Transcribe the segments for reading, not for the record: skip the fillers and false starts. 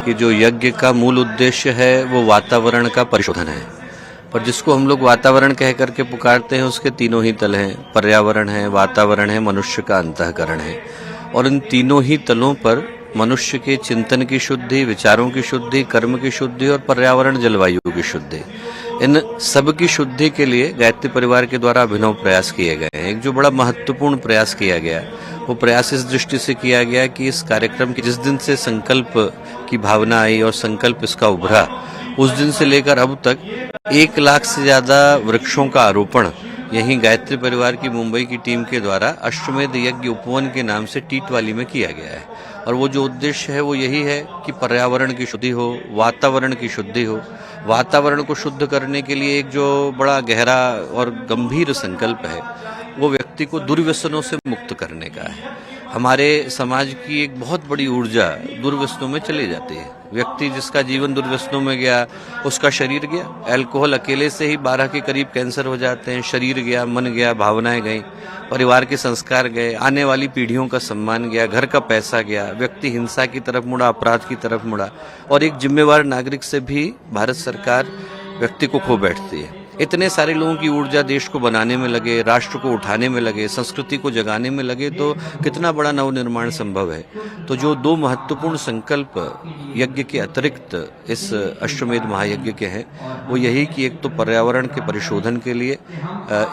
कि जो यज्ञ का मूल उद्देश्य है वो वातावरण का परिशोधन है, पर जिसको हम लोग वातावरण कह करके पुकारते हैं उसके तीनों ही तल हैं। पर्यावरण है, वातावरण है, मनुष्य का अंतःकरण है। और इन तीनों ही तलों पर मनुष्य के चिंतन की शुद्धि, विचारों की शुद्धि, कर्म की शुद्धि और पर्यावरण जलवायु की शुद्धि, इन सब की शुद्धि के लिए गायत्री परिवार के द्वारा अभिनव प्रयास किए गए हैं। एक जो बड़ा महत्वपूर्ण प्रयास किया गया वो प्रयास इस दृष्टि से किया गया कि इस कार्यक्रम की जिस दिन से संकल्प की भावना आई और संकल्प इसका उभरा, उस दिन से लेकर अब तक 1 लाख से ज्यादा वृक्षों का आरोपण यहीं गायत्री परिवार की मुंबई की टीम के द्वारा अश्वमेध यज्ञ उपवन के नाम से टीटवाली में किया गया है। और वो जो उद्देश्य है वो यही है कि पर्यावरण की शुद्धि हो, वातावरण की शुद्धि हो। वातावरण को शुद्ध करने के लिए एक जो बड़ा गहरा और गंभीर संकल्प है वो व्यक्ति को दुर्व्यसनों से मुक्त करने का है। हमारे समाज की एक बहुत बड़ी ऊर्जा दुर्व्यसनों में चली जाती है। व्यक्ति जिसका जीवन दुर्व्यसनों में गया उसका शरीर गया। अल्कोहल अकेले से ही 12 के करीब कैंसर हो जाते हैं। शरीर गया, मन गया, भावनाएं गई, परिवार के संस्कार गए, आने वाली पीढ़ियों का सम्मान गया, घर का पैसा गया, व्यक्ति हिंसा की तरफ मुड़ा, अपराध की तरफ मुड़ा और एक जिम्मेवार नागरिक से भी भारत सरकार व्यक्ति को खो बैठती है। इतने सारे लोगों की ऊर्जा देश को बनाने में लगे, राष्ट्र को उठाने में लगे, संस्कृति को जगाने में लगे तो कितना बड़ा नवनिर्माण संभव है। तो जो 2 महत्वपूर्ण संकल्प यज्ञ के अतिरिक्त इस अश्वमेध महायज्ञ के हैं वो यही कि एक तो पर्यावरण के परिशोधन के लिए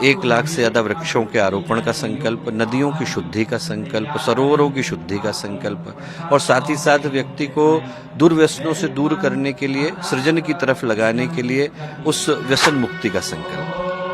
1 लाख से ज्यादा वृक्षों के आरोपण का संकल्प, नदियों की शुद्धि का संकल्प, सरोवरों की शुद्धि का संकल्प और साथ ही साथ व्यक्ति को दुर्व्यसनों से दूर करने के लिए, सृजन की तरफ लगाने के लिए उस व्यसन मुक्ति का संकल्प।